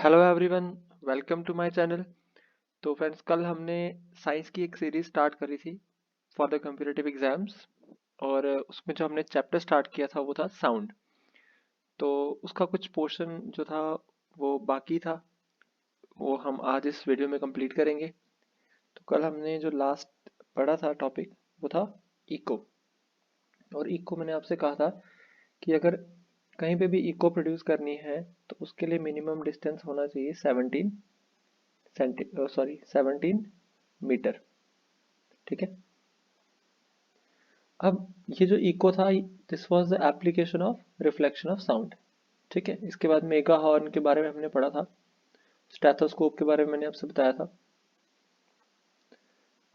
Hello everyone, welcome to my channel. तो friends, कल हमने साइंस की एक सीरीज स्टार्ट करी थी फॉर द कम्पिटिटिव एग्जाम्स। और उसमें जो हमने चैप्टर स्टार्ट किया था वो था साउंड। तो उसका कुछ पोर्शन जो था वो बाकी था, वो हम आज इस वीडियो में कंप्लीट करेंगे। तो कल हमने जो लास्ट पढ़ा था टॉपिक वो था इको। और इको मैंने आपसे कहा था कि अगर कहीं पे भी इको प्रोड्यूस करनी है तो उसके लिए मिनिमम डिस्टेंस होना चाहिए 17 मीटर। ठीक है। अब ये जो इको था, this was the application of reflection of sound. ठीक है। इसके बाद मेगा हॉर्न के बारे में हमने पढ़ा था, स्टेथोस्कोप के बारे में मैंने आपसे बताया था।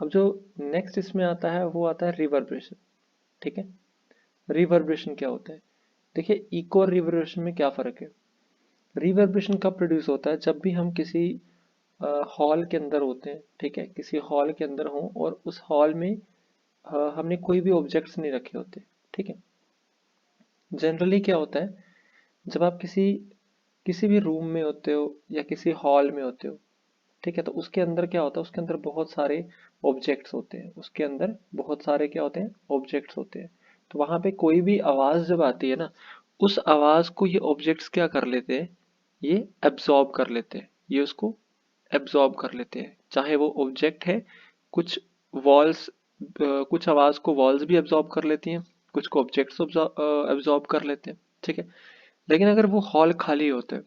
अब जो नेक्स्ट इसमें आता है वो आता है रिवर्बरेशन। ठीक है। रिवर्बरेशन क्या होता है? देखिए, इको और रिवर्बरेशन में क्या फ़र्क है। रिवर्बरेशन कब प्रोड्यूस होता है? जब भी हम किसी हॉल के अंदर होते हैं। ठीक है, किसी हॉल के अंदर हों और उस हॉल में हमने कोई भी ऑब्जेक्ट्स नहीं रखे होते। ठीक है। जनरली क्या होता है, जब आप किसी किसी भी रूम में होते हो या किसी हॉल में होते हो, ठीक है, तो उसके अंदर क्या होता है, उसके अंदर बहुत सारे ऑब्जेक्ट्स होते हैं। उसके अंदर बहुत सारे क्या होते हैं, ऑब्जेक्ट्स होते हैं। तो वहां पे कोई भी आवाज जब आती है ना, उस आवाज को ये ऑब्जेक्ट्स क्या कर लेते हैं, ये एब्जॉर्ब कर लेते हैं। ये उसको एब्जॉर्ब कर लेते हैं, चाहे वो ऑब्जेक्ट है। कुछ वॉल्स, कुछ आवाज को वॉल्स भी एब्जॉर्ब कर लेती हैं, कुछ को ऑब्जेक्ट्स एब्जॉर्ब कर लेते हैं। ठीक है। लेकिन अगर वो हॉल खाली होता है,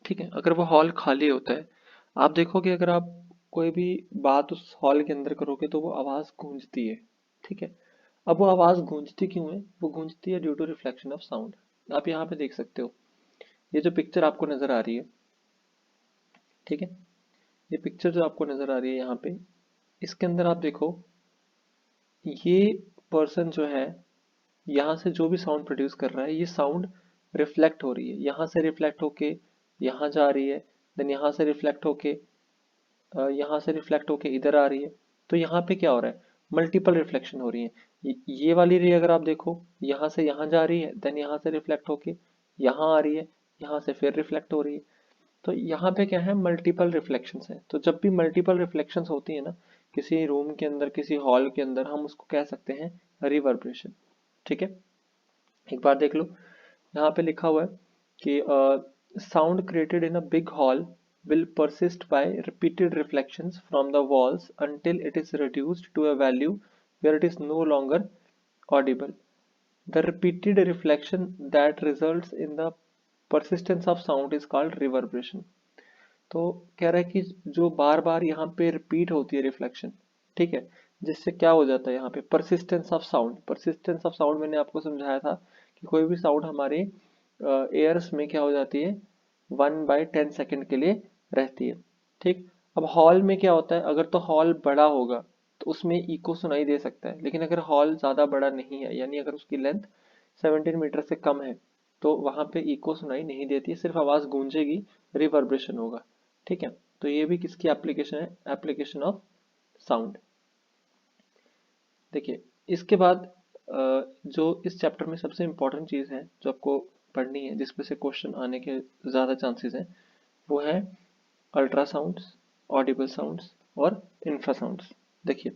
ठीक है, अगर वो हॉल खाली होता है, आप देखोगे अगर आप कोई भी बात उस हॉल के अंदर करोगे तो वो आवाज गूंजती है। ठीक है। अब वो आवाज गूंजती क्यों है? वो गूंजती है due to reflection of sound. आप यहाँ पे देख सकते हो, ये जो पिक्चर आपको नजर आ रही है, ठीक है, ये पिक्चर जो आपको नजर आ रही है यहाँ पे, इसके अंदर आप देखो, ये पर्सन जो है, यहाँ से जो भी साउंड प्रोड्यूस कर रहा है, ये साउंड रिफ्लेक्ट हो रही है, यहाँ से रिफ्लेक्ट होके यहाँ जा रही है, देन यहाँ से रिफ्लेक्ट होके यहाँ से रिफ्लेक्ट होके इधर आ रही है। तो यहाँ पे क्या हो रहा है, मल्टीपल रिफ्लेक्शन हो रही है। ये वाली रे अगर आप देखो, यहाँ से यहाँ जा रही है, देन यहाँ से रिफ्लेक्ट होके यहाँ आ रही है, यहाँ से फिर रिफ्लेक्ट हो रही है। तो यहाँ पे क्या है, मल्टीपल रिफ्लेक्शंस है। तो जब भी मल्टीपल रिफ्लेक्शंस होती है ना, किसी रूम के अंदर, किसी हॉल के अंदर, हम उसको कह सकते हैं रिवर्बरेशन। ठीक है। एक बार देख लो, यहाँ पे लिखा हुआ है कि sound created in a big hall will persist by repeated reflections from the walls until it is reduced to a value where it is no longer audible. The repeated reflection that results in the persistence of sound is called reverberation. तो कह रहा है कि जो बार बार यहाँ पे repeat होती है रिफ्लेक्शन, ठीक है, जिससे क्या हो जाता है, यहाँ पे persistence of sound. Persistence of sound मैंने आपको समझाया था कि कोई भी साउंड हमारे एयर्स में क्या हो जाती है, 1/10 सेकेंड के लिए रहती है। ठीक। अब हॉल में क्या होता है, अगर तो हॉल बड़ा होगा तो उसमें इको सुनाई दे सकता है, लेकिन अगर हॉल ज़्यादा बड़ा नहीं है, यानी अगर उसकी लेंथ 17 मीटर से कम है, तो वहाँ पे इको सुनाई नहीं देती, सिर्फ आवाज़ गूंजेगी, रिवर्ब्रेशन होगा। ठीक है। तो ये भी किसकी एप्लीकेशन है, एप्लीकेशन ऑफ साउंड। देखिए, इसके बाद जो इस चैप्टर में सबसे इम्पोर्टेंट चीज़ है जो आपको पढ़नी है, जिसपे से क्वेश्चन आने के ज़्यादा चांसेस हैं, वो है अल्ट्रासाउंड्स, ऑडिबल साउंड्स और इंफ्रासाउंड्स। देखिए,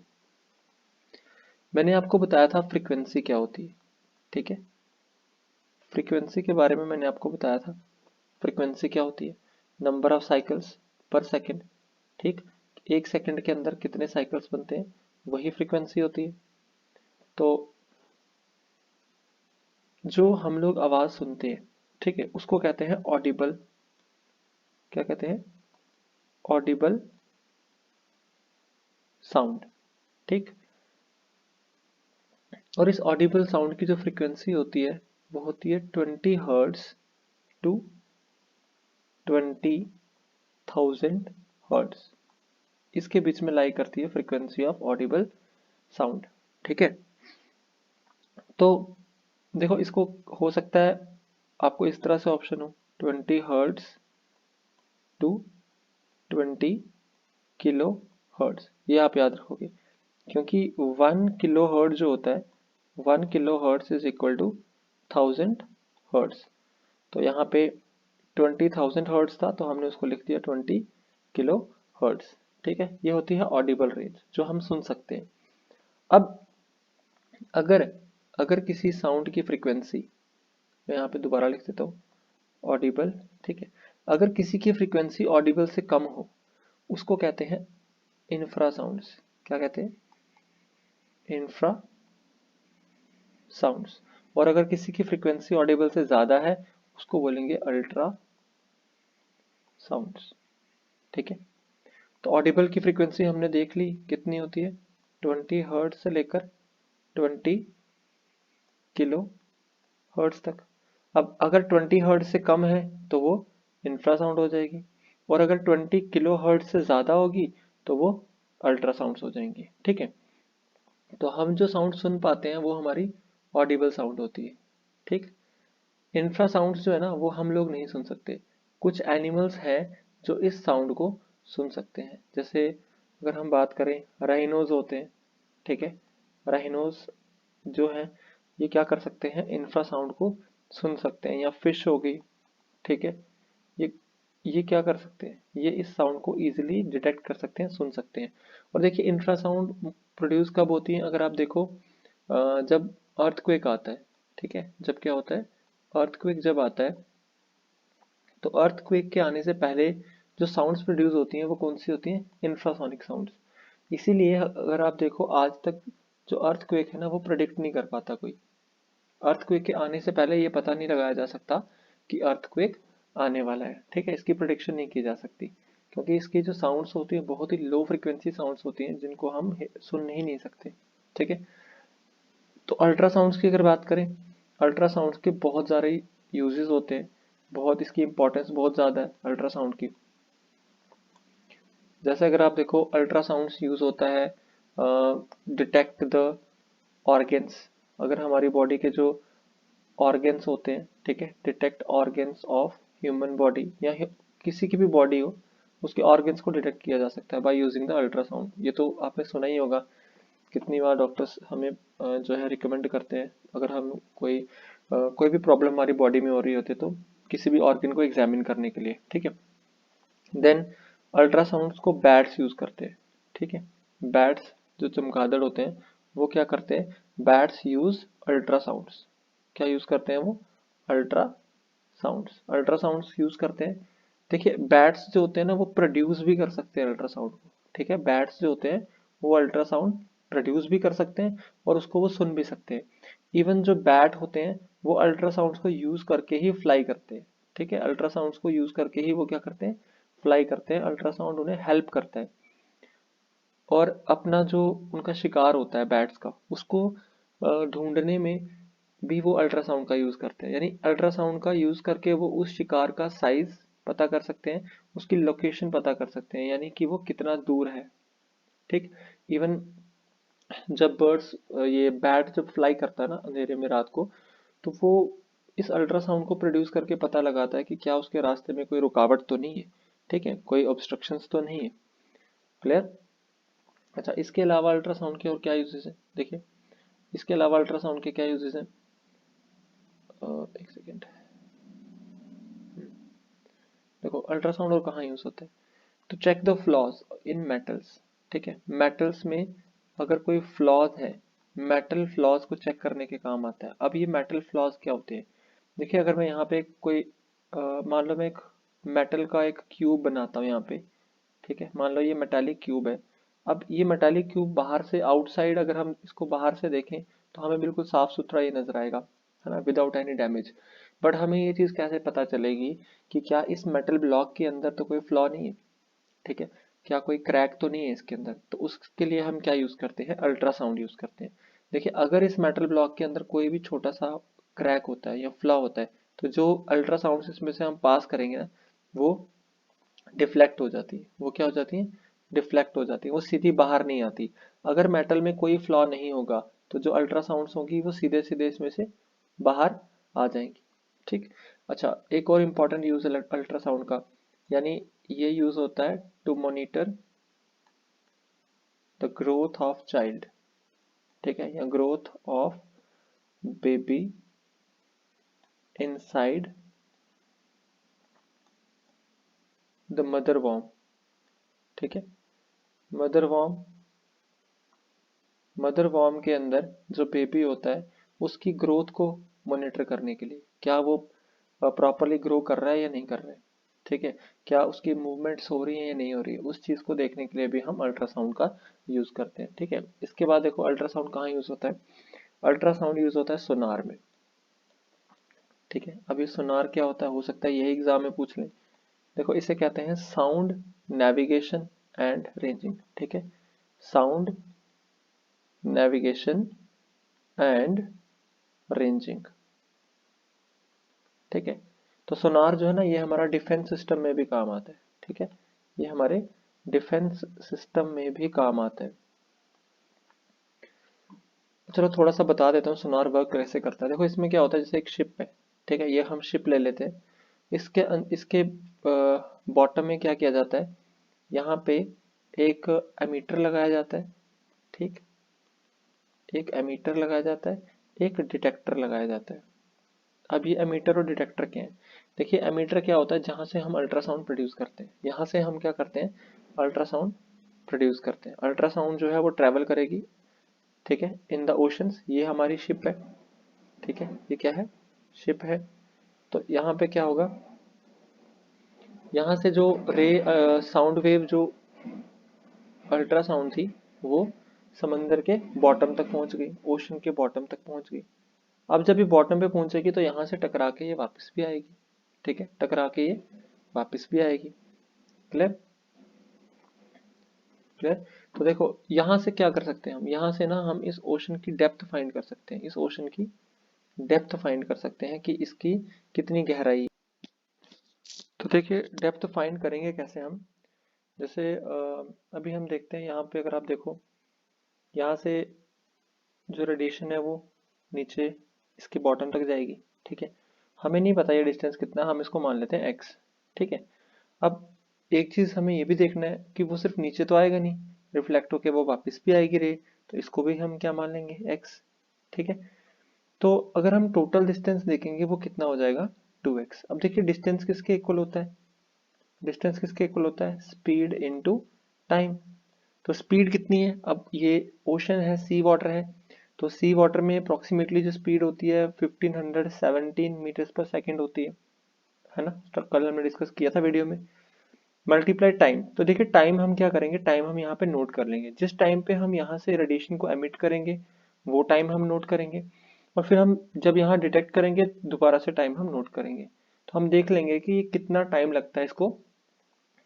मैंने आपको बताया था फ्रीक्वेंसी क्या होती है। ठीक है। फ्रीक्वेंसी के बारे में मैंने आपको बताया था। फ्रीक्वेंसी क्या होती है, नंबर ऑफ साइकिल्स पर सेकेंड। ठीक। एक सेकंड के अंदर कितने साइकिल्स बनते हैं, वही फ्रीक्वेंसी होती है। तो जो हम लोग आवाज सुनते हैं, ठीक है, उसको कहते हैं ऑडिबल, क्या कहते हैं, ऑडिबल साउंड। ठीक। और इस ऑडिबल साउंड की जो फ्रीक्वेंसी होती है वो होती है 20 हर्ट्ज टू 20,000 हर्ट्ज। इसके बीच में लाई करती है फ्रीक्वेंसी ऑफ ऑडिबल साउंड। ठीक है। तो देखो, इसको हो सकता है आपको इस तरह से ऑप्शन हो, 20 हर्ट्ज टू 20 किलो हर्ट्ज, ये आप याद रखोगे, क्योंकि 1 किलो हर्ट्ज जो होता है, 1 kilo hertz is equal to 1000 hertz. तो यहाँ पे 20,000 हर्ट्ज था तो हमने उसको लिख दिया 20 किलो हर्ट्ज। ठीक है, ये होती है ऑडिबल रेंज जो हम सुन सकते हैं। अब अगर अगर किसी साउंड की फ्रीक्वेंसी, मैं यहाँ पे दोबारा लिख देता हूँ ऑडिबल, ठीक है, अगर किसी की फ्रीक्वेंसी ऑडिबल से कम हो उसको कहते हैं इंफ्रासाउंड्स। क्या कहते हैं? Infra sounds. और अगर किसी की फ्रीक्वेंसी ऑडिबल से ज्यादा है उसको बोलेंगे अल्ट्रा साउंड्स। ठीक है, तो ऑडिबल की फ्रीक्वेंसी हमने देख ली कितनी होती है, 20 हर्ट्ज से लेकर 20 किलो हर्ट्ज तक। अब अगर 20 हर्ट्ज से कम है तो वो इंफ्रासाउंड हो जाएगी, और अगर 20 किलो हर्ट्ज से ज़्यादा होगी तो वो अल्ट्रासाउंड्स हो जाएंगी। ठीक है, तो हम जो साउंड सुन पाते हैं वो हमारी ऑडिबल साउंड होती है। ठीक, इंफ्रासाउंड्स जो है ना वो हम लोग नहीं सुन सकते। कुछ एनिमल्स हैं जो इस साउंड को सुन सकते हैं। जैसे अगर हम बात करें, राइनोज होते हैं। ठीक है, राइनोज जो है ये क्या कर सकते हैं, इंफ्रासाउंड को सुन सकते हैं। या फिश हो गई, ठीक है, ये ये क्या कर सकते हैं, ये इस साउंड को इजीली डिटेक्ट कर सकते हैं, सुन सकते हैं। और देखिए इंफ्रासाउंड प्रोड्यूस कब होती है, अगर आप देखो जब अर्थक्वेक आता है। ठीक है, जब क्या होता है, अर्थक्वेक जब आता है तो अर्थक्वेक के आने से पहले जो साउंड्स प्रोड्यूस होती हैं वो कौन सी होती हैं, इंफ्रासोनिक साउंड्स। इसीलिए अगर आप देखो आज तक जो अर्थक्वेक है ना वो प्रेडिक्ट नहीं कर पाता कोई। अर्थक्वेक के आने से पहले ये पता नहीं लगाया जा सकता कि अर्थक्वेक आने वाला है। ठीक है, इसकी प्रेडिक्शन नहीं की जा सकती क्योंकि इसकी जो साउंड्स होती है बहुत ही लो फ्रिक्वेंसी साउंड्स होती हैं जिनको हम सुन ही नहीं सकते। ठीक है, तो अल्ट्रासाउंड्स की अगर बात करें, अल्ट्रासाउंड्स के बहुत सारे यूजेस होते हैं, बहुत इसकी इंपॉर्टेंस बहुत ज़्यादा है अल्ट्रासाउंड की। जैसे अगर आप देखो अल्ट्रासाउंड्स यूज होता है डिटेक्ट द ऑर्गेन्स। अगर हमारी बॉडी के जो ऑर्गेन्स होते हैं, ठीक है, detect organs of human body या किसी की भी बॉडी हो, उसके ऑर्गेन्स को डिटेक्ट किया जा सकता है बाय यूजिंग द अल्ट्रासाउंड। ये तो आपने सुना ही होगा, कितनी बार डॉक्टर्स हमें जो है रिकमेंड करते हैं अगर हम कोई भी प्रॉब्लम हमारी बॉडी में हो रही होती है तो किसी भी ऑर्गन को एग्जामिन करने के लिए। ठीक है, देन अल्ट्रासाउंड्स को बैट्स यूज करते हैं। ठीक है, बैट्स जो चमगादड़ होते हैं वो क्या करते हैं, बैट्स यूज अल्ट्रासाउंड्स। क्या यूज करते हैं वो, अल्ट्रासाउंड्स यूज करते हैं। देखिए बैट्स जो होते हैं ना वो प्रोड्यूस भी कर सकते हैं अल्ट्रासाउंड को। ठीक है, बैट्स जो होते हैं वो अल्ट्रासाउंड प्रोड्यूस भी कर सकते हैं और उसको वो सुन भी सकते हैं। इवन जो बैट होते हैं वो अल्ट्रासाउंड्स को यूज करके ही फ्लाई करते हैं। ठीक है, अल्ट्रासाउंड्स को यूज करके ही वो क्या करते हैं, फ्लाई करते हैं। अल्ट्रासाउंड उन्हें हेल्प करता है। और अपना जो उनका शिकार होता है बैट्स का, उसको ढूंढने में भी वो अल्ट्रासाउंड का यूज करते हैं। यानी अल्ट्रासाउंड का यूज करके वो उस शिकार का साइज पता कर सकते हैं, उसकी लोकेशन पता कर सकते हैं, यानी कि वो कितना दूर है। ठीक, इवन जब बर्ड्स ये बैट जब फ्लाई करता है ना अंधेरे में रात को, तो वो इस अल्ट्रासाउंड को प्रोड्यूस करके पता लगाता है कि क्या उसके रास्ते में कोई रुकावट तो नहीं है। ठीक है, कोई ऑब्स्ट्रक्शंस तो नहीं है। क्लियर? अच्छा, इसके अलावा अल्ट्रासाउंड के और क्या यूजेस है, देखिए इसके अलावा अल्ट्रासाउंड के क्या यूजेस हैं। एक सेकेंड, देखो अल्ट्रासाउंड और कहाँ यूज होता है, तो check the flaws in metals. ठीक है, मेटल्स में अगर कोई फ्लॉज है, मेटल फ्लॉज को चेक करने के काम आता है। अब ये मेटल फ्लॉज क्या होते हैं, देखिए अगर मैं यहाँ पे कोई मान लो मैं एक मेटल का एक क्यूब बनाता हूँ यहाँ पे। ठीक है, मान लो ये मेटालिक क्यूब है। अब ये मेटालिक क्यूब बाहर से, आउटसाइड अगर हम इसको बाहर से देखें तो हमें बिल्कुल साफ सुथरा ये नजर आएगा, है ना, विदाउट एनी डैमेज। बट हमें ये चीज़ कैसे पता चलेगी कि क्या इस मेटल ब्लॉक के अंदर तो कोई फ्लॉ नहीं है। ठीक है, क्या कोई क्रैक तो नहीं है इसके अंदर, तो उसके लिए हम क्या यूज करते हैं, अल्ट्रासाउंड यूज करते हैं। देखिए अगर इस मेटल ब्लॉक के अंदर कोई भी छोटा सा क्रैक होता है या फ्लॉ होता है तो जो अल्ट्रासाउंड इसमें से हम पास करेंगे ना वो डिफ्लेक्ट हो जाती है। वो क्या हो जाती है, डिफ्लेक्ट हो जाती है, वो सीधी बाहर नहीं आती। अगर मेटल में कोई फ्लॉ नहीं होगा तो जो अल्ट्रासाउंड्स होगी वो सीधे सीधे इसमें से बाहर आ जाएंगी। ठीक, अच्छा एक और इम्पॉर्टेंट यूज है अल्ट्रासाउंड का, यानी ये यूज होता है to monitor the growth of child. ठीक है, या growth of baby inside the mother वॉर्म, ठीक है। मदर वॉर्म के अंदर जो बेबी होता है उसकी ग्रोथ को मॉनिटर करने के लिए, क्या वो प्रॉपरली ग्रो कर रहा है या नहीं कर रहा है, ठीक है, क्या उसकी मूवमेंट्स हो रही है या नहीं हो रही है, उस चीज़ को देखने के लिए भी हम अल्ट्रासाउंड का यूज़ करते हैं, ठीक है। इसके बाद देखो अल्ट्रासाउंड कहाँ यूज़ होता है, अल्ट्रासाउंड यूज़ होता है सोनार में, ठीक है। अब ये सोनार क्या होता है, हो सकता है यही एग्जाम में पूछ लें। देखो इसे कहते हैं साउंड नेविगेशन एंड रेंजिंग, ठीक है, साउंड नेविगेशन एंड रेंजिंग, ठीक है। तो सोनार जो है ना ये हमारा डिफेंस सिस्टम में भी काम आता है, ठीक है, ये हमारे डिफेंस सिस्टम में भी काम आता है। चलो थोड़ा सा बता देता हूँ सोनार वर्क कैसे करता है। देखो इसमें क्या होता है, जैसे एक शिप है, ठीक है, ये हम शिप ले लेते हैं, इसके बॉटम में क्या किया जाता है, यहाँ पे एक एमीटर लगाया जाता है, ठीक, एक एमीटर लगाया जाता है, एक डिटेक्टर लगाया जाता है। अब ये एमीटर और डिटेक्टर क्या है, देखिए एमीटर क्या होता है, जहाँ से हम अल्ट्रासाउंड प्रोड्यूस करते हैं, यहाँ से हम क्या करते हैं, अल्ट्रासाउंड प्रोड्यूस करते हैं। अल्ट्रासाउंड जो है वो ट्रैवल करेगी, ठीक है, इन द ओशंस, ये हमारी शिप है, ठीक है, ये क्या है, शिप है। तो यहाँ पे क्या होगा, यहाँ से जो साउंड वेव जो अल्ट्रासाउंड थी वो समंदर के बॉटम तक पहुंच गई, ओशन के बॉटम तक पहुंच गई। अब जब ये बॉटम पे पहुंचेगी तो यहाँ से टकरा के ये वापस भी आएगी, ठीक है, टकरा के ये वापस भी आएगी। Clear, clear. तो देखो यहाँ से क्या कर सकते हैं हम, यहाँ से ना हम इस ओशन की डेप्थ फाइंड कर सकते हैं, इस ओशन की डेप्थ फाइंड कर सकते हैं कि इसकी कितनी गहराई है। तो देखिए डेप्थ फाइंड करेंगे कैसे हम, जैसे अभी हम देखते हैं यहाँ पे, अगर आप देखो यहाँ से जो रेडिएशन है वो नीचे इसके बॉटम तक जाएगी, ठीक है, हमें नहीं पता ये डिस्टेंस कितना, हम इसको मान लेते हैं x, ठीक है। अब एक चीज हमें ये भी देखना है कि वो सिर्फ नीचे तो आएगा नहीं, रिफ्लेक्ट होके वो वापस भी आएगी रे, तो इसको भी हम क्या मान लेंगे x, ठीक है। तो अगर हम टोटल डिस्टेंस देखेंगे वो कितना हो जाएगा 2x। अब देखिए डिस्टेंस किसके इक्वल होता है, डिस्टेंस किसके इक्वल होता है, स्पीड इनटू टाइम। तो स्पीड कितनी है, अब ये ओशन है, सी वाटर है, तो सी वाटर में अप्रोक्सीमेटली जो स्पीड होती है 1517 मीटर्स पर सेकेंड होती है ना, तो कल हमने डिस्कस किया था वीडियो में। मल्टीप्लाई टाइम, तो देखिए टाइम हम क्या करेंगे, टाइम हम यहाँ पे नोट कर लेंगे, जिस टाइम पे हम यहाँ से रेडिएशन को एमिट करेंगे वो टाइम हम नोट करेंगे, और फिर हम जब यहाँ डिटेक्ट करेंगे दोबारा से टाइम हम नोट करेंगे। तो हम देख लेंगे कि कितना टाइम लगता है इसको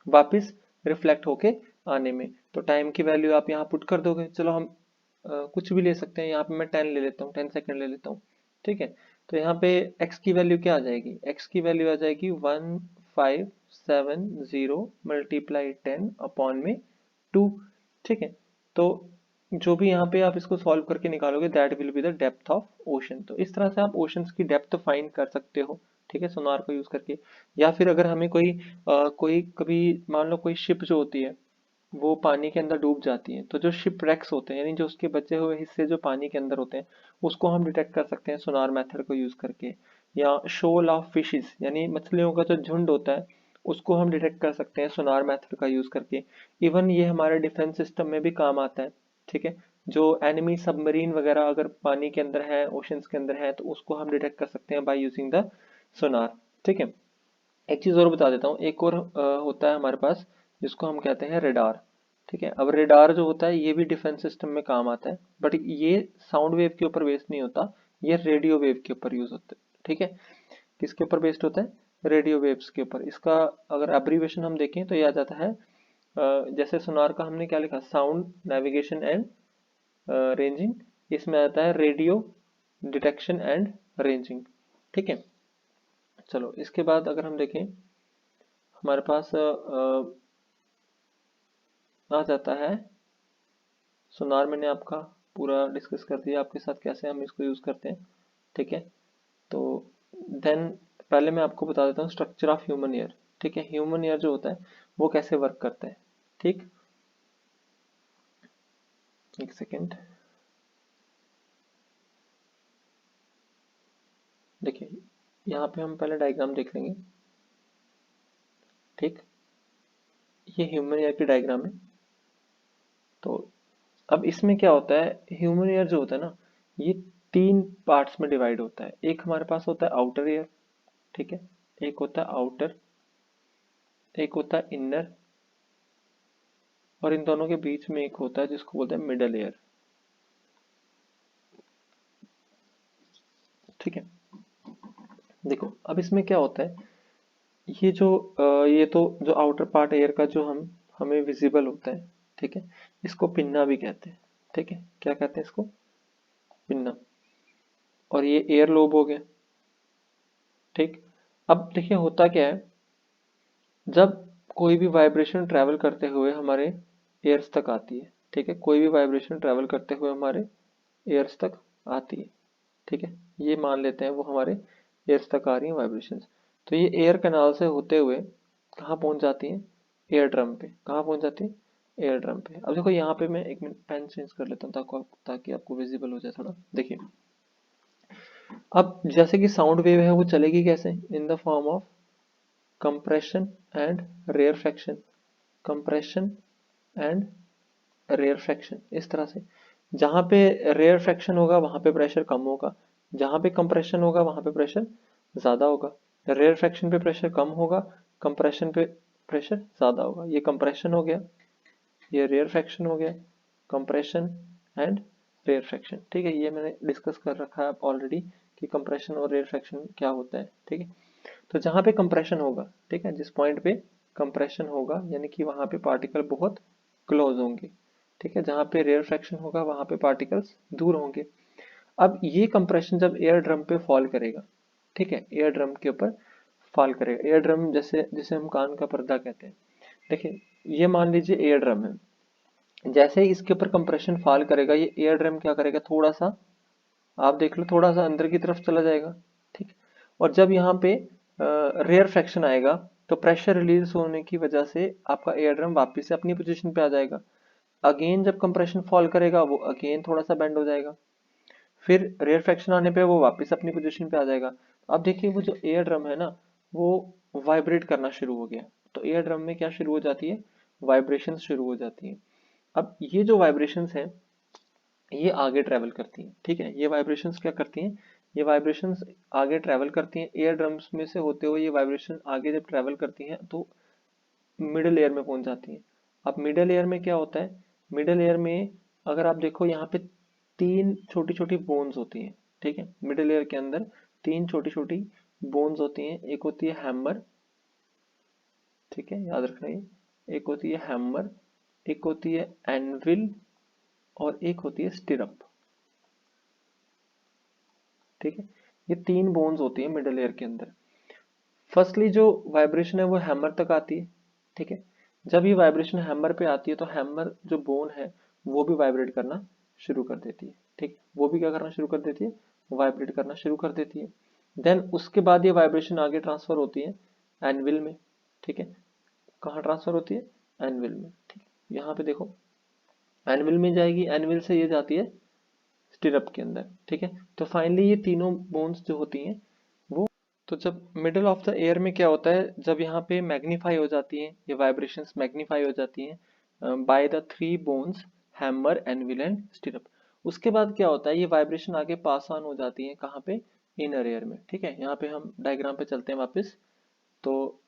वापस रिफ्लेक्ट होके आने में। तो टाइम की वैल्यू आप यहाँ पुट कर दोगे, चलो हम कुछ भी ले सकते हैं, यहाँ पे मैं 10 ले लेता हूँ, 10 सेकेंड ले लेता हूँ, ठीक है। तो यहाँ पे x की वैल्यू क्या आ जाएगी, x की वैल्यू आ जाएगी 1570 मल्टीप्लाई 10 अपॉन में 2, ठीक है। तो जो भी यहाँ पे आप इसको सॉल्व करके निकालोगे that will be the depth of ocean. तो इस तरह से आप ओशंस की डेप्थ फाइंड कर सकते हो, ठीक है, सोनार को यूज करके। या फिर अगर हमें कोई कभी मान लो कोई शिप जो होती है वो पानी के अंदर डूब जाती है, तो जो शिप रेक्स होते हैं यानी जो उसके बचे हुए हिस्से जो पानी के अंदर होते हैं उसको हम डिटेक्ट कर सकते हैं सोनार मेथड को यूज करके। या शोल ऑफ फिशेस यानी मछलियों का जो झुंड होता है उसको हम डिटेक्ट कर सकते हैं सोनार मेथड का यूज करके। इवन ये हमारे डिफेंस सिस्टम में भी काम आता है, ठीक है। जो एनिमी सबमरीन वगैरह अगर पानी के अंदर है, ओशंस के अंदर है, तो उसको हम डिटेक्ट कर सकते हैं बाय यूजिंग द सोनार, ठीक है। एक चीज और बता देता हूँ, एक और होता है हमारे पास जिसको हम कहते हैं रेडार, ठीक है। अब रेडार जो होता है ये भी डिफेंस सिस्टम में काम आता है, बट ये साउंड वेव के ऊपर बेस्ड नहीं होता, ये रेडियो वेव के ऊपर यूज होता है, ठीक है। किसके ऊपर बेस्ड होता है, रेडियो वेव्स के ऊपर। इसका अगर एब्रीवेशन हम देखें तो ये आ जाता है जैसे सोनार का हमने क्या लिखा, साउंड नेविगेशन एंड रेंजिंग, इसमें आता है रेडियो डिटेक्शन एंड रेंजिंग, ठीक है। चलो इसके बाद अगर हम देखें हमारे पास आ जाता है सोनार, मैंने आपका पूरा डिस्कस कर दिया आपके साथ कैसे हम इसको यूज़ करते हैं, ठीक है। तो देन पहले मैं आपको बता देता हूँ स्ट्रक्चर ऑफ ह्यूमन ईयर, ठीक है। ह्यूमन ईयर जो होता है वो कैसे वर्क करता है, ठीक, एक सेकेंड। देखिए यहाँ पे हम पहले डायग्राम देख लेंगे, ठीक। ये ह्यूमन ईयर की डायग्राम है। तो अब इसमें क्या होता है, ह्यूमन ईयर जो होता है ना, ये 3 पार्ट्स में डिवाइड होता है। एक हमारे पास होता है आउटर ईयर, ठीक है, एक होता है आउटर, एक होता है इनर, और इन दोनों के बीच में एक होता है जिसको बोलते हैं मिडल ईयर, ठीक है। देखो अब इसमें क्या होता है, ये तो जो आउटर पार्ट एयर का जो हमें विजिबल होता है, ठीक है, इसको पिन्ना भी कहते हैं, ठीक है, क्या कहते हैं इसको, पिन्ना। और ये एयर लोब हो गया, ठीक। अब देखिए होता क्या है, जब कोई भी वाइब्रेशन ट्रैवल करते हुए हमारे एयर्स तक आती है, ठीक है, कोई भी वाइब्रेशन ट्रैवल करते हुए हमारे एयर्स तक आती है, ठीक है, ये मान लेते हैं वो हमारे एयर्स तक आ रही है वाइब्रेशंस। तो ये एयर कैनाल से होते हुए कहाँ पहुंच जाती हैं, एयर ड्रम पे। कहाँ पहुंच जाती है, एयर ड्रम पे। अब देखो यहाँ पे मैं एक मिनट पेन चेंज कर लेता हूँ ताकि आपको विजिबल हो जाए थोड़ा। देखिए अब जैसे कि साउंड वेव है वो चलेगी कैसे, in the form of compression and rarefaction, compression and rarefaction, इस तरह से। जहाँ पे रेयरफेक्शन होगा वहाँ पे प्रेशर कम होगा, जहाँ पे कंप्रेशन होगा वहाँ पे प्रेशर ज़्यादा होगा। रेयरफेक्शन पे प्रेशर कम होगा, कंप्रेशन पे प्रेशर ज़्यादा होगा। ये कंप्रेशन हो गया, ये रेयरफेक्शन हो गया, कंप्रेशन एंड रेयरफेक्शन, ठीक है। ये मैंने डिस्कस कर रखा है ऑलरेडी कि कंप्रेशन और रेयरफेक्शन क्या होता है, ठीक है। तो जहाँ पे कंप्रेशन होगा, ठीक है, जिस पॉइंट पे कंप्रेशन होगा यानी कि वहाँ पे पार्टिकल बहुत क्लोज होंगे, ठीक है। जहाँ पे रेयरफेक्शन होगा वहाँ पे पार्टिकल्स दूर होंगे। अब ये कंप्रेशन जब एयर ड्रम पे फॉल करेगा, ठीक है, एयर ड्रम के ऊपर फॉल करेगा। एयर ड्रम जैसे जिसे हम कान का पर्दा कहते हैं। देखिए ये मान लीजिए एयर ड्रम है, जैसे ही इसके ऊपर कंप्रेशन फॉल करेगा ये एयर ड्रम क्या करेगा, थोड़ा सा आप देख लो थोड़ा सा अंदर की तरफ चला जाएगा, ठीक। और जब यहाँ पे रेयर फ्रैक्शन आएगा तो प्रेशर रिलीज होने की वजह से आपका एयर ड्रम वापस से अपनी पोजीशन पे आ जाएगा। अगेन जब कंप्रेशन फॉल करेगा वो अगेन थोड़ा सा बेंड हो जाएगा, फिर रेयर फ्रैक्शन आने पे वो वापस अपनी पोजीशन पे आ जाएगा। अब देखिए वो जो एयर ड्रम है ना वो वाइब्रेट करना शुरू हो गया। तो एयर ड्रम में क्या शुरू हो जाती है, वाइब्रेशन शुरू हो जाती है। अब ये जो वाइब्रेशंस हैं ये आगे ट्रैवल करती हैं, ठीक है। ये वाइब्रेशंस क्या करती हैं, ये वाइब्रेशंस आगे ट्रैवल करती हैं एयर ड्रम्स में से होते हुए। ये वाइब्रेशन आगे जब ट्रैवल करती हैं तो मिडल एयर में पहुंच जाती हैं। अब मिडल एयर में क्या होता है, मिडल एयर में अगर आप देखो यहाँ पे 3 छोटी छोटी बोन्स होती हैं, ठीक है। मिडल एयर के अंदर 3 छोटी छोटी बोन्स होती हैं। एक होती है हैमर, ठीक है, याद रखना ये। एक होती है हैमर, एक होती है एनविल, और एक होती है स्टिरअप, ठीक है। ये 3 बोन्स होती है मिडल एयर के अंदर। फर्स्टली जो वाइब्रेशन है वो हैमर तक आती है, ठीक है। जब ये वाइब्रेशन हैमर पे आती है तो हैमर जो बोन है वो भी वाइब्रेट करना शुरू कर देती है, ठीक। वो भी क्या करना शुरू कर देती है, वाइब्रेट करना शुरू कर देती है। देन उसके बाद ये वाइब्रेशन आगे ट्रांसफर होती है एनविल में, ठीक है। कहाँ ट्रांसफर होती है, एनविल में, ठीक है। यहाँ पे देखो एनविल में जाएगी, एनविल से ये जाती है स्टिरअप के अंदर, ठीक है। तो फाइनली ये तीनों बोन्स जो होती हैं वो, तो जब मिडल ऑफ द एयर में क्या होता है, जब यहाँ पे मैग्नीफाई हो जाती हैं ये वाइब्रेशंस, मैग्नीफाई हो जाती हैं by the 3 bones hammer anvil and stirrup. उसके बाद क्या होता है, ये वाइब्रेशन आगे पास ऑन हो जाती है कहाँ पे, इनर एयर में, ठीक है। यहाँ पे हम डायग्राम पे चलते हैं वापस। तो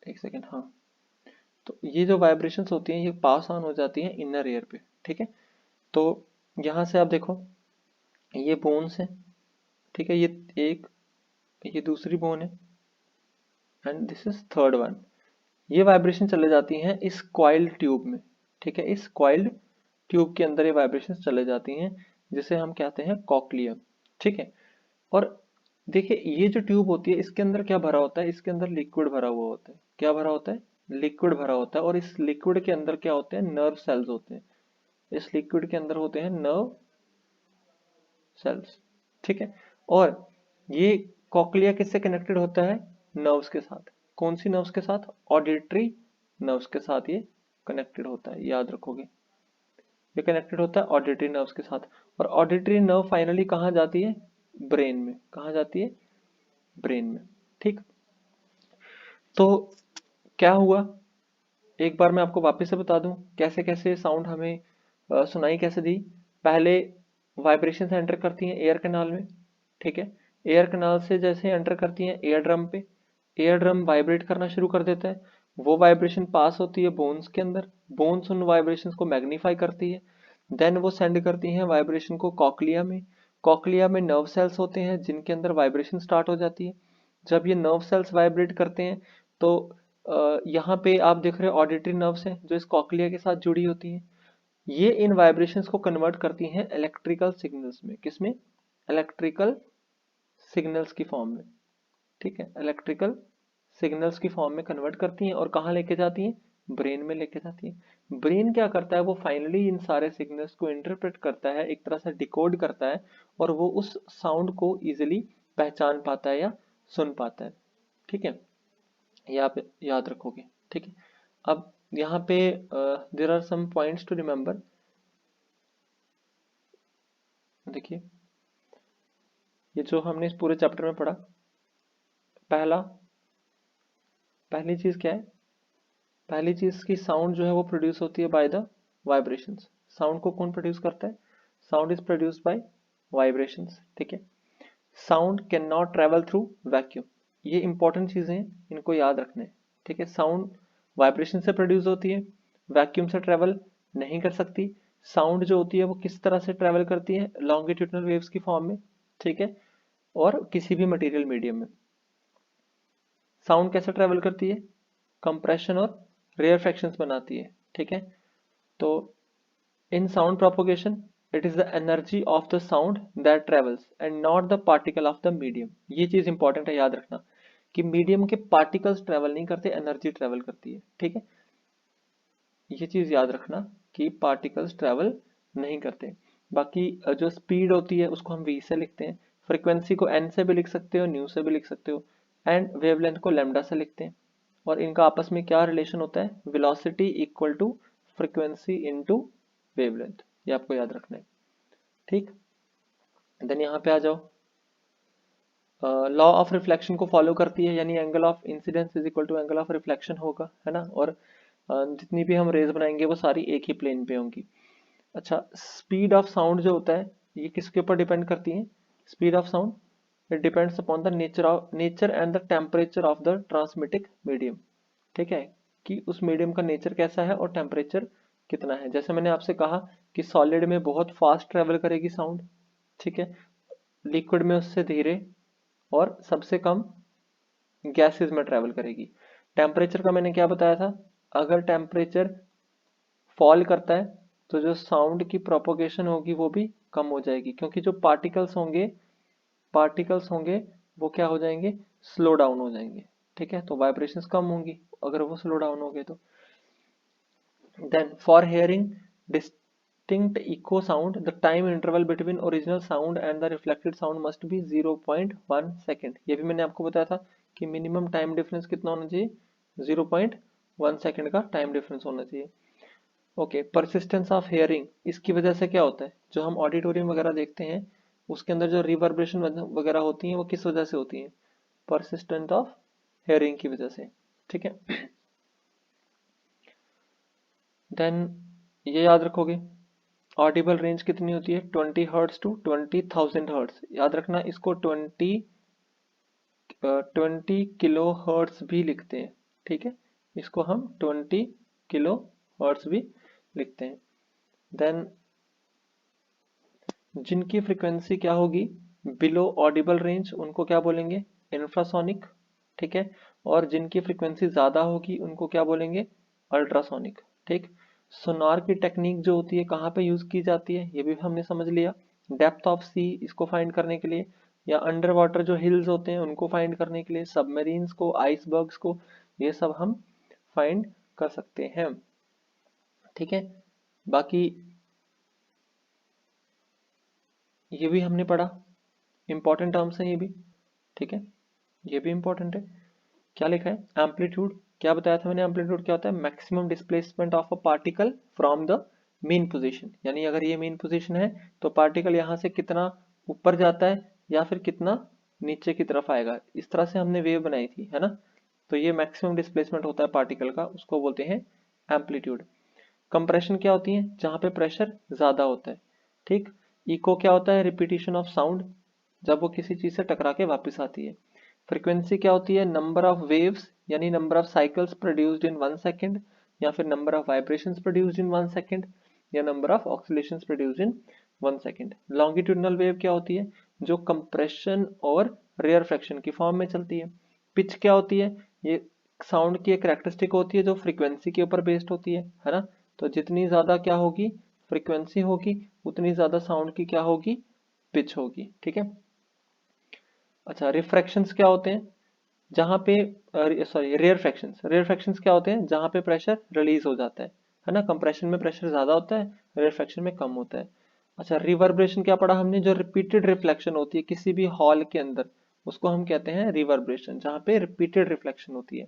एक सेकेंड, हाँ। तो ये जो वाइब्रेशंस होती हैं ये पास ऑन हो जाती हैं इनर एयर पे, ठीक है। तो यहाँ से आप देखो ये बोन्स है, ठीक है, ये एक, ये दूसरी बोन है and this is third one. ये वाइब्रेशन चले जाती हैं इस कॉइल्ड ट्यूब में, ठीक है। इस कॉइल्ड ट्यूब के अंदर ये वाइब्रेशन चले जाती हैं जिसे हम कहते हैं कॉक्लियम, ठीक है। और देखिए ये जो ट्यूब होती है इसके अंदर क्या भरा होता है, इसके अंदर लिक्विड भरा हुआ होता है। क्या भरा होता है, लिक्विड भरा होता है। और इस लिक्विड के अंदर क्या होते हैं, नर्व सेल्स होते हैं। इस लिक्विड के अंदर होते हैं नर्व सेल्स, ठीक है। और ये कॉक्लिया किससे कनेक्टेड होता है, नर्व्स के साथ। कौन सी नर्व्स के साथ, ऑडिटरी नर्व्स के साथ ये कनेक्टेड होता है, याद रखोगे। ये कनेक्टेड होता है ऑडिटरी नर्व्स के साथ। और ऑडिटरी नर्व फाइनली कहाँ जाती है, ब्रेन में। कहाँ जाती है, ब्रेन में, ठीक। तो क्या हुआ, एक बार मैं आपको वापस से बता दूं कैसे कैसे साउंड हमें सुनाई कैसे दी। पहले वाइब्रेशन से एंटर करती हैं एयर कैनाल में, ठीक है। एयर कैनाल से जैसे एंटर करती हैं एयर ड्रम पे, एयर ड्रम वाइब्रेट करना शुरू कर देता है। वो वाइब्रेशन पास होती है बोन्स के अंदर, बोन्स उन वाइब्रेशंस को मैग्नीफाई करती है। देन वो सेंड करती हैं वाइब्रेशन को कॉक्लिया में। कॉक्लिया में नर्व सेल्स होते हैं जिनके अंदर वाइब्रेशन स्टार्ट हो जाती है। जब ये नर्व सेल्स वाइब्रेट करते हैं तो यहाँ पे आप देख रहे हो ऑडिटरी नर्व्स हैं जो इस कॉक्लिया के साथ जुड़ी होती हैं। ये इन वाइब्रेशंस को कन्वर्ट करती हैं इलेक्ट्रिकल सिग्नल्स में। किसमें? इलेक्ट्रिकल सिग्नल्स की फॉर्म में, ठीक है। इलेक्ट्रिकल सिग्नल्स की फॉर्म में कन्वर्ट करती हैं और कहाँ लेके जाती हैं? ब्रेन में लेके जाती हैं। ब्रेन क्या करता है? वो फाइनली इन सारे सिग्नल्स को इंटरप्रेट करता है, एक तरह से डिकोड करता है, और वो उस साउंड को इजिली पहचान पाता है या सुन पाता है, ठीक है। ये आप याद रखोगे, ठीक है। अब यहाँ पे there are some points to remember. देखिए ये जो हमने इस पूरे चैप्टर में पढ़ा, पहली चीज क्या है? पहली चीज की साउंड जो है वो प्रोड्यूस होती है बाय द वाइब्रेशंस। साउंड को कौन प्रोड्यूस करता है? Sound is produced by vibrations, ठीक है। Sound can not travel through vacuum. ये इंपॉर्टेंट चीजें हैं, इनको याद रखना है, ठीक है। साउंड वाइब्रेशन से प्रोड्यूस होती है, वैक्यूम से ट्रेवल नहीं कर सकती। साउंड जो होती है वो किस तरह से ट्रेवल करती है? लॉन्गिट्यूडनल वेव्स की फॉर्म में, ठीक है, और किसी भी मटेरियल मीडियम में। साउंड कैसे ट्रेवल करती है? कंप्रेशन और रेयरफैक्शंस बनाती है, ठीक है। तो in sound propagation it is the energy of the sound that travels and not the particle of the medium। ये चीज इंपॉर्टेंट है, याद रखना कि मीडियम के पार्टिकल्स ट्रेवल नहीं करते, एनर्जी ट्रेवल करती है, ठीक है। ये चीज याद रखना कि पार्टिकल्स ट्रेवल नहीं करते। बाकी जो स्पीड होती है उसको हम v से लिखते हैं, फ्रीक्वेंसी को n से भी लिख सकते हो, न्यू से भी लिख सकते हो, एंड वेवलेंथ को लैम्डा से लिखते हैं। और इनका आपस में क्या रिलेशन होता है? Velocity equal to frequency into wavelength. ये आपको याद रखना है, ठीक। देन यहाँ पे आ जाओ, लॉ ऑफ रिफ्लेक्शन को फॉलो करती है, यानी angle of incidence is equal to angle of reflection होगा, है ना। और जितनी भी हम रेज बनाएंगे वो सारी एक ही प्लेन पे होंगी। अच्छा, स्पीड ऑफ साउंड जो होता है ये किसके ऊपर डिपेंड करती है? Speed of sound it depends upon the nature and the temperature of the transmitting medium, ठीक है, कि उस मीडियम का नेचर कैसा है और टेम्परेचर कितना है। जैसे मैंने आपसे कहा कि सॉलिड में बहुत फास्ट ट्रेवल करेगी साउंड, ठीक है, लिक्विड में उससे धीरे, और सबसे कम गैसेस में ट्रेवल करेगी। टेम्परेचर का मैंने क्या बताया था? अगर टेम्परेचर फॉल करता है तो जो साउंड की प्रोपोगेशन होगी वो भी कम हो जाएगी, क्योंकि जो पार्टिकल्स होंगे वो क्या हो जाएंगे? स्लो डाउन हो जाएंगे, ठीक है। तो वाइब्रेशंस कम होंगी अगर वो स्लो डाउन हो गए तो। Then, for hearing distinct echo sound, the time interval between original sound and the reflected sound must be 0.1 second. ये भी मैंने आपको बताया था कि मिनिमम टाइम डिफरेंस कितना होना चाहिए? 0.1 सेकेंड का टाइम डिफरेंस होना चाहिए। ओके, परसिस्टेंस ऑफ हेयरिंग, इसकी वजह से क्या होता है? जो हम ऑडिटोरियम वगैरह देखते हैं उसके अंदर जो रिवर्बरेशन वगैरह होती हैं वो किस वजह से होती हैं? परसिस्टेंट ऑफ हेयरिंग की वजह से, ठीक है। देन ये याद रखोगे, ऑडिबल रेंज कितनी होती है? 20 हर्ट्स टू 20,000 हर्ट्स। याद रखना इसको 20 किलो हर्ट्स भी लिखते हैं, ठीक है, इसको हम 20 किलो हर्ट्स भी लिखते हैं। देन जिनकी फ्रीक्वेंसी क्या होगी? बिलो ऑडिबल रेंज, उनको क्या बोलेंगे? इंफ्रासोनिक, ठीक है। और जिनकी फ्रीक्वेंसी ज्यादा होगी उनको क्या बोलेंगे? अल्ट्रासोनिक, ठीक। सोनार की टेक्निक जो होती है कहाँ पे यूज की जाती है ये भी हमने समझ लिया। डेप्थ ऑफ सी इसको फाइंड करने के लिए, या अंडर वाटर जो हिल्स होते हैं उनको फाइंड करने के लिए, सबमरीन्स को, आइसबर्ग्स को, ये सब हम फाइंड कर सकते हैं, ठीक है। बाकी ये भी हमने पढ़ा, इंपॉर्टेंट टर्म्स हैं ये भी, ठीक है, ये भी इंपॉर्टेंट है। क्या लिखा है? एम्पलीट्यूड, क्या बताया था मैंने? एम्पलीट्यूड क्या होता है? Maximum displacement of a particle from the mean position, यानी अगर ये मीन पोजीशन है तो पार्टिकल यहाँ से कितना ऊपर जाता है या फिर कितना नीचे की तरफ आएगा। इस तरह से हमने वेव बनाई थी, है ना। तो ये मैक्सिमम डिस्प्लेसमेंट होता है पार्टिकल का, उसको बोलते हैं एम्पलीट्यूड। कंप्रेशन क्या होती है, जहाँ पे प्रेशर ज्यादा होता है, ठीक। इको क्या होता है, रिपीटिशन ऑफ साउंड, जब वो किसी चीज से टकरा के वापस आती है। फ्रीक्वेंसी क्या होती है, नंबर ऑफ वेव्स यानी number of cycles produced in 1 second, या फिर number of vibrations produced in 1 second, या number of oscillations produced in 1 second. Longitudinal wave क्या होती है, जो कंप्रेशन और रेयरफेक्शन की फॉर्म में चलती है। पिच क्या होती है, ये साउंड की एक कैरेक्टरिस्टिक होती है जो फ्रीक्वेंसी के ऊपर बेस्ड होती है ना। तो जितनी ज्यादा क्या होगी, फ्रीक्वेंसी होगी, उतनी ज्यादा साउंड की क्या होगी, पिच होगी, ठीक है। अच्छा, रिफ्रैक्शंस क्या होते हैं, जहाँ पे सॉरी रेयर फ्रैक्शंस क्या होते हैं, जहाँ पे प्रेशर रिलीज हो जाता है ना। कंप्रेशन में प्रेशर ज्यादा होता है, रेयर में कम होता है। अच्छा, रिवर्बरेशन क्या पढ़ा हमने, जो रिपीटेड रिफ्लेक्शन होती है किसी भी हॉल के अंदर, उसको हम कहते हैं रिवर्बरेशन, जहाँ पे रिपीटेड रिफ्लेक्शन होती है।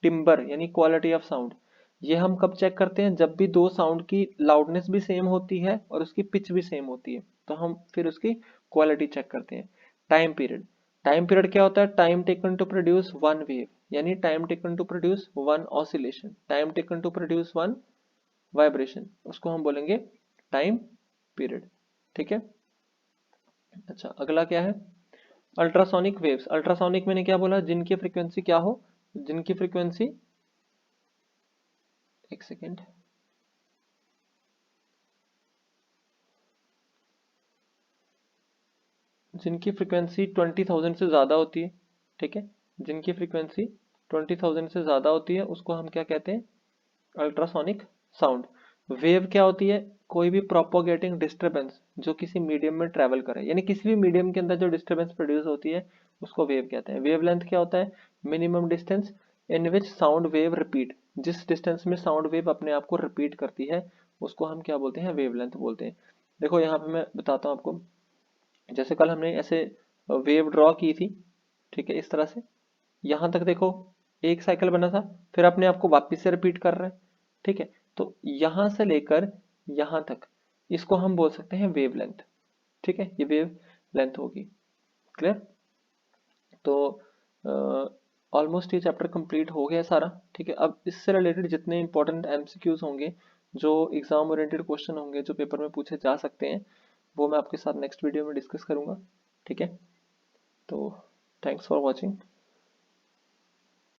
टिम्बर यानी क्वालिटी ऑफ साउंड, ये हम कब चेक करते हैं, जब भी दो साउंड की लाउडनेस भी सेम होती है और उसकी पिच भी सेम होती है, तो हम फिर उसकी क्वालिटी चेक करते हैं। टाइम पीरियड, टाइम पीरियड क्या होता है, time taken to produce one wave, यानी time taken to produce one oscillation, time taken to produce one vibration, उसको हम बोलेंगे टाइम पीरियड, ठीक है। अच्छा, अगला क्या है, अल्ट्रासोनिक वेव्स। अल्ट्रासोनिक मैंने क्या बोला, जिनकी फ्रीक्वेंसी क्या हो, जिनकी फ्रीक्वेंसी, एक सेकेंड, जिनकी फ्रीक्वेंसी 20,000 से ज़्यादा होती है, ठीक है। जिनकी फ्रीक्वेंसी 20,000 से ज़्यादा होती है उसको हम क्या कहते हैं, अल्ट्रासोनिक साउंड। वेव क्या होती है, कोई भी प्रोपोगेटिंग डिस्टरबेंस जो किसी मीडियम में ट्रेवल करे, यानी किसी भी मीडियम के अंदर जो डिस्टरबेंस प्रोड्यूस होती है उसको वेव कहते हैं। वेव लेंथ क्या होता है, minimum distance in which sound wave repeat, जिस डिस्टेंस में साउंड वेव अपने आप को रिपीट करती है उसको हम क्या बोलते हैं, वेव लेंथ बोलते हैं। देखो यहाँ पे मैं बताता हूँ आपको, जैसे कल हमने ऐसे वेव ड्रॉ की थी, ठीक है, इस तरह से, यहाँ तक देखो एक साइकिल बना था, फिर अपने आप को वापस से रिपीट कर रहा है, ठीक है। तो यहाँ से लेकर यहाँ तक, इसको हम बोल सकते हैं वेव लेंथ, ठीक है, ये वेव लेंथ होगी। क्लियर। तो ऑलमोस्ट ये चैप्टर कंप्लीट हो गया सारा, ठीक है। अब इससे रिलेटेड जितने इंपॉर्टेंट एमसीक्यूज होंगे, जो एग्जाम ओरिएंटेड क्वेश्चन होंगे जो पेपर में पूछे जा सकते हैं, वो मैं आपके साथ नेक्स्ट वीडियो में डिस्कस करूंगा, ठीक है। तो थैंक्स फॉर वॉचिंग।